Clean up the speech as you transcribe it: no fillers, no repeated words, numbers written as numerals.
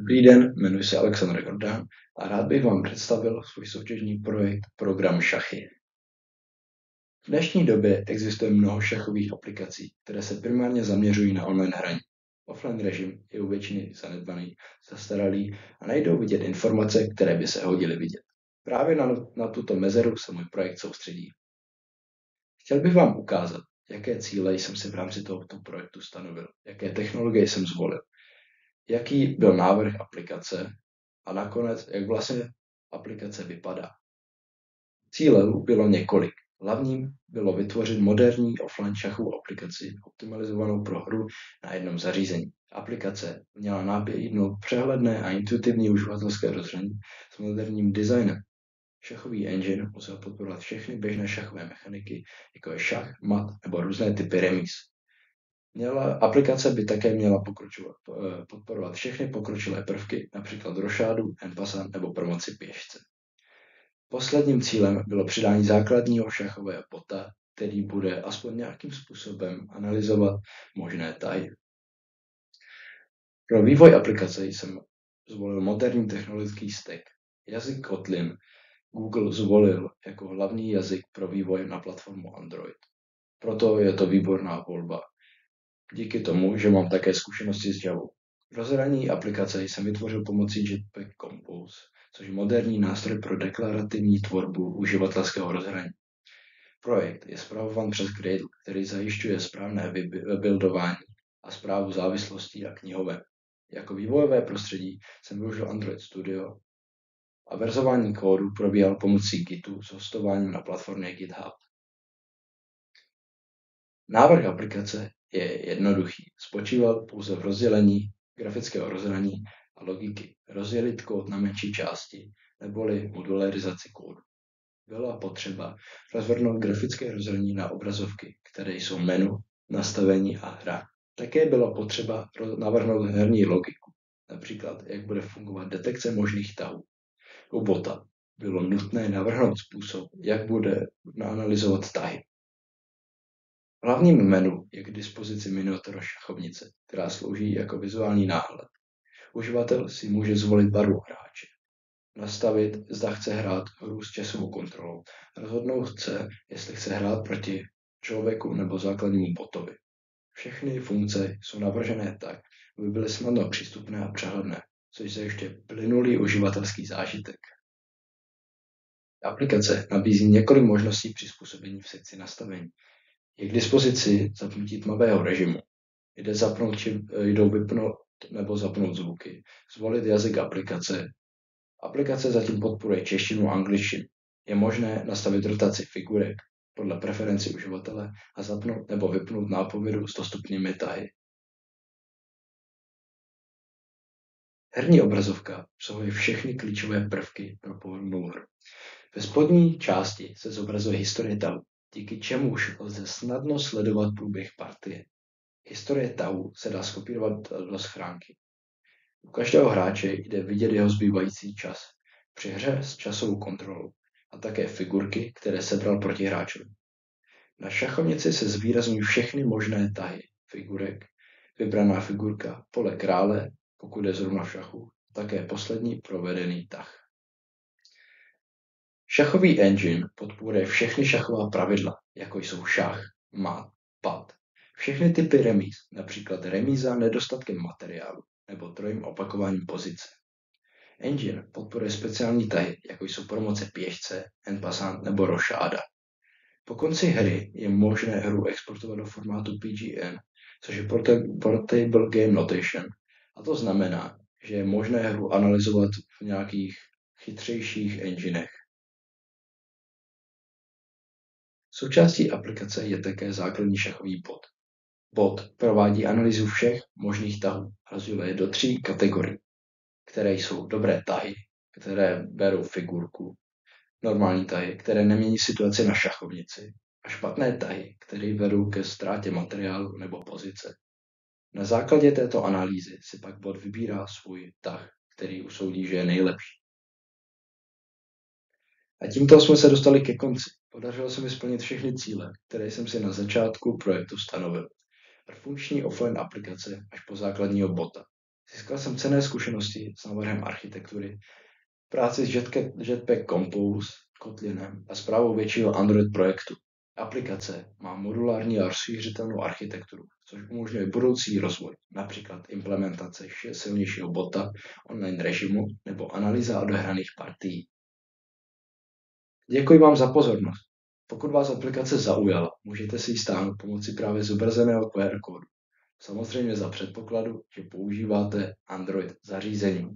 Dobrý den, jmenuji se Alexandr Gordán a rád bych vám představil svůj soutěžní projekt Program Šachy. V dnešní době existuje mnoho šachových aplikací, které se primárně zaměřují na online hraní. Offline režim je u většiny zanedbaný, zastaralý a nejdou vidět informace, které by se hodily vidět. Právě na tuto mezeru se můj projekt soustředí. Chtěl bych vám ukázat, jaké cíle jsem si v rámci tohoto projektu stanovil, jaké technologie jsem zvolil, jaký byl návrh aplikace a nakonec, jak vlastně aplikace vypadá. Cílů bylo několik. Hlavním bylo vytvořit moderní offline šachovou aplikaci optimalizovanou pro hru na jednom zařízení. Aplikace měla nabídnout přehledné a intuitivní uživatelské rozhraní s moderním designem. Šachový engine musel podporovat všechny běžné šachové mechaniky, jako je šach, mat nebo různé typy remíz. Aplikace by také měla podporovat všechny pokročilé prvky, například rošádu, en passant nebo promoci pěšce. Posledním cílem bylo přidání základního šachového bota, který bude aspoň nějakým způsobem analyzovat možné tahy. Pro vývoj aplikace jsem zvolil moderní technologický stack. Jazyk Kotlin Google zvolil jako hlavní jazyk pro vývoj na platformu Android. Proto je to výborná volba. Díky tomu, že mám také zkušenosti s Javou. Rozhraní aplikace jsem vytvořil pomocí Jetpack Compose, což je moderní nástroj pro deklarativní tvorbu uživatelského rozhraní. Projekt je spravován přes Gradle, který zajišťuje správné buildování a správu závislostí a knihoven. Jako vývojové prostředí jsem využil Android Studio a verzování kódu probíhal pomocí Gitu s hostováním na platformě GitHub. Návrh aplikace je jednoduchý. Spočíval pouze v rozdělení grafického rozhraní a logiky. Rozdělit kód na menší části, neboli modularizaci kódu. Byla potřeba rozvrhnout grafické rozhraní na obrazovky, které jsou menu, nastavení a hra. Také bylo potřeba navrhnout herní logiku, například jak bude fungovat detekce možných tahů. U bota bylo nutné navrhnout způsob, jak bude analyzovat tahy. V hlavním menu je k dispozici miniatura šachovnice, která slouží jako vizuální náhled. Uživatel si může zvolit barvu hráče, nastavit, zda chce hrát hru s časovou kontrolou, rozhodnout se, jestli chce hrát proti člověku nebo základnímu botovi. Všechny funkce jsou navržené tak, aby byly snadno přístupné a přehledné, což zajišťuje plynulý uživatelský zážitek. Aplikace nabízí několik možností přizpůsobení v sekci nastavení. Je k dispozici zapnutí tmavého režimu. Jdou vypnout nebo zapnout zvuky. Zvolit jazyk aplikace. Aplikace zatím podporuje češtinu a angličtinu. Je možné nastavit rotaci figurek podle preferenci uživatele a zapnout nebo vypnout nápovědu s dostupnými tahy. Herní obrazovka obsahuje všechny klíčové prvky pro pohodlnou hru. Ve spodní části se zobrazuje historie tahů, díky čemuž lze snadno sledovat průběh partie. Historie tahů se dá skopírovat do schránky. U každého hráče jde vidět jeho zbývající čas při hře s časovou kontrolou a také figurky, které sebral protihráčovi. Na šachovnici se zvýrazňují všechny možné tahy figurek, vybraná figurka, pole krále, pokud je zrovna v šachu, také poslední provedený tah. Šachový engine podporuje všechny šachová pravidla, jako jsou šach, mat, pat. Všechny typy remíz, například remíza nedostatkem materiálu nebo trojím opakováním pozice. Engine podporuje speciální tahy, jako jsou promoce pěšce, en passant nebo rošáda. Po konci hry je možné hru exportovat do formátu PGN, což je Portable Game Notation. A to znamená, že je možné hru analyzovat v nějakých chytřejších enginech. Součástí aplikace je také základní šachový bot. Bot provádí analýzu všech možných tahů a rozděluje je do 3 kategorií, které jsou dobré tahy, které berou figurku, normální tahy, které nemění situaci na šachovnici, a špatné tahy, které vedou ke ztrátě materiálu nebo pozice. Na základě této analýzy si pak bot vybírá svůj tah, který usoudí, že je nejlepší. A tímto jsme se dostali ke konci. Podařilo se mi splnit všechny cíle, které jsem si na začátku projektu stanovil. Od funkční offline aplikace až po základního bota. Získal jsem cenné zkušenosti s návrhem architektury, práci s Jetpack Compose, Kotlinem a správou většího Android projektu. Aplikace má modulární a rozšířitelnou architekturu, což umožňuje budoucí rozvoj, například implementace silnějšího bota, online režimu nebo analýza odehraných partií. Děkuji vám za pozornost. Pokud vás aplikace zaujala, můžete si ji stáhnout pomocí právě zobrazeného QR kódu. Samozřejmě za předpokladu, že používáte Android zařízení.